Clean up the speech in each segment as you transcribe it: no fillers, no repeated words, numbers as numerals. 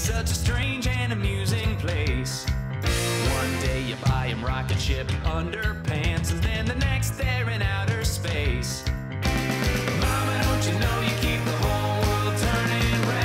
such a strange and amusing place. One day you buy him rocket ship underpants, and then the next they're in outer space. Mama, don't you know you keep the whole world turning round?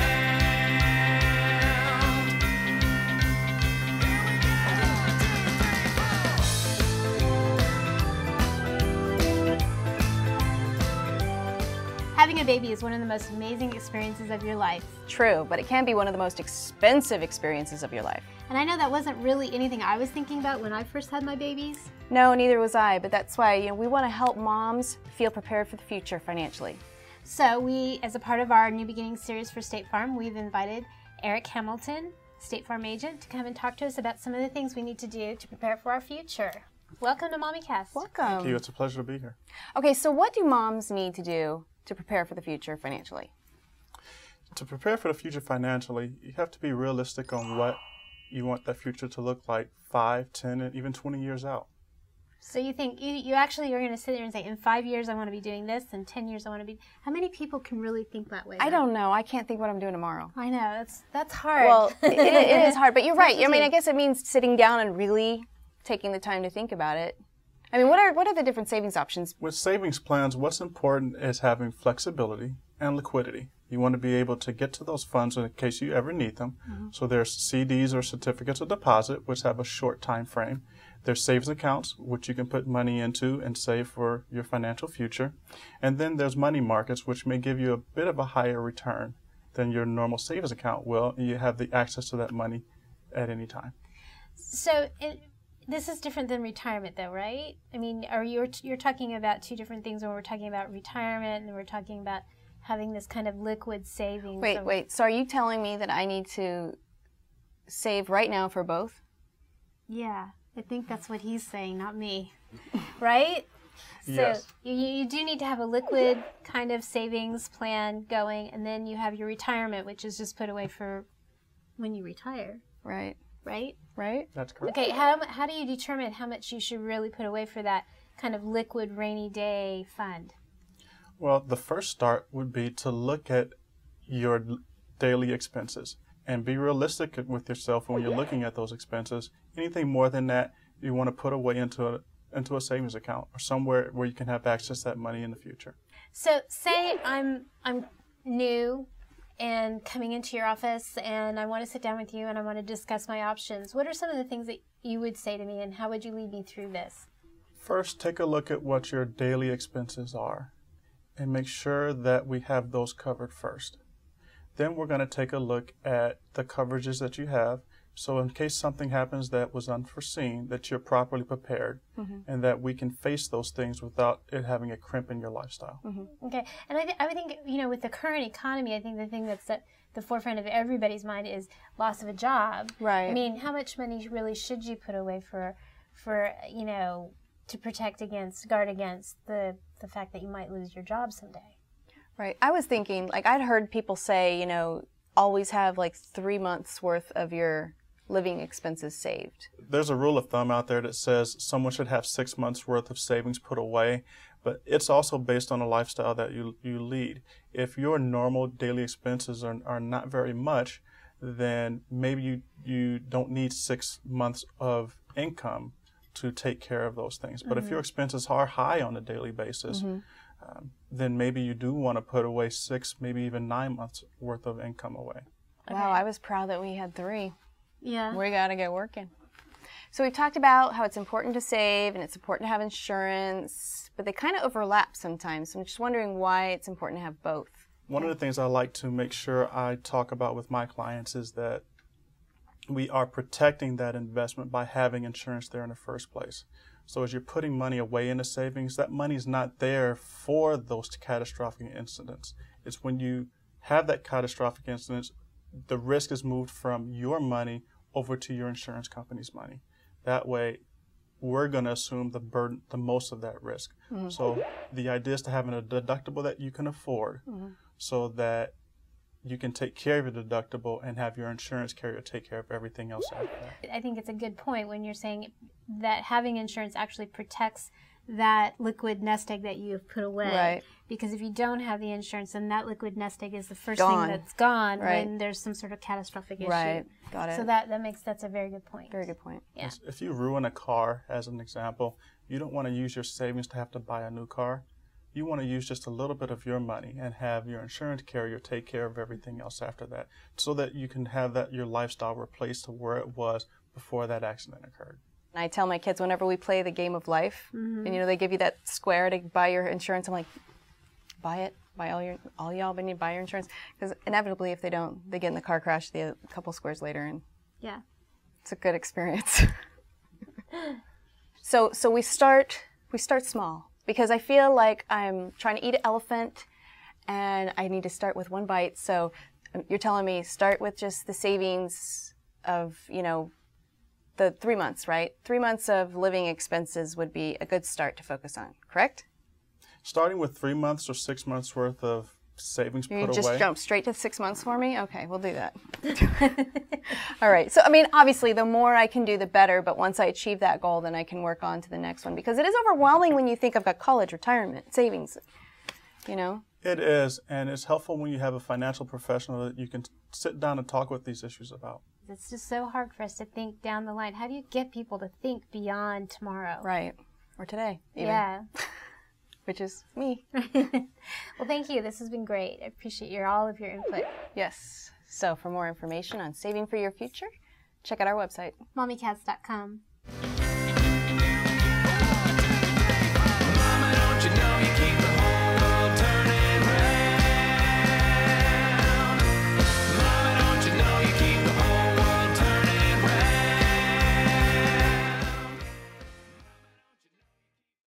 Having a baby is one of the most amazing experiences of your life. True, but it can be one of the most expensive experiences of your life. And I know that wasn't really anything I was thinking about when I first had my babies. No, neither was I, but that's why we want to help moms feel prepared for the future financially. So we, as a part of our New Beginnings series for State Farm, we've invited Eric Hamilton, State Farm agent, to come and talk to us about some of the things we need to do to prepare for our future. Welcome to MommyCast. Welcome. Thank you. It's a pleasure to be here. Okay, so what do moms need to do to prepare for the future financially? To prepare for the future financially, you have to be realistic on what you want that future to look like 5, 10, and even 20 years out. So you think you actually are going to sit there and say, in 5 years I want to be doing this, in 10 years I want to be... How many people can really think that way? I don't know. I can't think what I'm doing tomorrow. I know. That's hard. Well, it is hard, but you're right. I mean, I guess it means sitting down and really taking the time to think about it. I mean, what are the different savings options? With savings plans, what's important is having flexibility and liquidity. You want to be able to get to those funds in case you ever need them. Mm-hmm. So there's CDs or certificates of deposit, which have a short time frame. There's savings accounts, which you can put money into and save for your financial future. And then there's money markets, which may give you a bit of a higher return than your normal savings account will. And you have the access to that money at any time. So this is different than retirement, though, right? I mean, you're talking about two different things when we're talking about retirement and we're talking about having this kind of liquid savings. Wait. So are you telling me that I need to save right now for both? Yeah, I think that's what he's saying, not me. Right? Yes. So you do need to have a liquid kind of savings plan going, and then you have your retirement, which is just put away for when you retire. Right. Right? Right? That's correct. Okay, how do you determine how much you should really put away for that kind of liquid rainy day fund? Well, the first start would be to look at your daily expenses and be realistic with yourself when you're looking at those expenses. Anything more than that, you want to put away into a savings account or somewhere where you can have access to that money in the future. So say I'm new and coming into your office and I want to sit down with you and I want to discuss my options. What are some of the things that you would say to me, and how would you lead me through this? First, take a look at what your daily expenses are and make sure that we have those covered first. Then we're going to take a look at the coverages that you have. So in case something happens that was unforeseen, that you're properly prepared, mm-hmm. and that we can face those things without it having a crimp in your lifestyle. Mm-hmm. Okay, and I would think, with the current economy, I think the thing that's at the forefront of everybody's mind is loss of a job. Right. I mean, how much money really should you put away for to guard against the fact that you might lose your job someday? Right. I was thinking, I'd heard people say, always have 3 months worth of your living expenses saved. There's a rule of thumb out there that says someone should have 6 months worth of savings put away, but it's also based on a lifestyle that you lead. If your normal daily expenses are not very much, then maybe you don't need 6 months of income to take care of those things. But mm-hmm. if your expenses are high on a daily basis, mm-hmm. Then maybe you do want to put away 6, maybe even 9 months worth of income away. Wow, I was proud that we had 3. Yeah. We got to get working. So we've talked about how it's important to save and it's important to have insurance, but they kind of overlap sometimes. So I'm just wondering why it's important to have both. One of the things I like to make sure I talk about with my clients is that we are protecting that investment by having insurance there in the first place. So as you're putting money away into savings, that money's not there for those catastrophic incidents. It's when you have that catastrophic incident, the risk is moved from your money over to your insurance company's money. That way, we're going to assume the most of that risk. Mm-hmm. So the idea is to have a deductible that you can afford, mm-hmm. so that you can take care of your deductible and have your insurance carrier take care of everything else after that. I think it's a good point when you're saying that having insurance actually protects that liquid nest egg that you have put away. Right. Because if you don't have the insurance, then that liquid nest egg is the first Gone. thing that's gone Right. when there's some sort of catastrophic issue. Right. Got it. So that's a very good point. Very good point. Yeah. If you ruin a car, as an example, you don't want to use your savings to have to buy a new car. You want to use just a little bit of your money and have your insurance carrier take care of everything else after that, so that you can have your lifestyle replaced to where it was before that accident occurred. I tell my kids whenever we play the game of life, and they give you that square to buy your insurance, I'm like, buy it, buy all y'all need to buy your insurance, because inevitably if they don't, they get in the car crash a couple squares later, and Yeah. it's a good experience. So we start small, because I feel like I'm trying to eat an elephant, and I need to start with one bite. So you're telling me start with just the savings of the 3 months, right? 3 months of living expenses would be a good start to focus on, correct? Starting with 3 months or 6 months worth of savings You put just away. jump straight to 6 months for me? Okay, we'll do that. All right. So, obviously, the more I can do, the better. But once I achieve that goal, then I can work on to the next one. Because it is overwhelming when you think I've got college, retirement, savings, It is, and it's helpful when you have a financial professional that you can sit down and talk with these issues about. It's just so hard for us to think down the line. How do you get people to think beyond tomorrow? Right. Or today, even. Yeah. Which is me. Well, thank you. This has been great. I appreciate all of your input. Yes. So for more information on saving for your future, check out our website. MommyCast.com.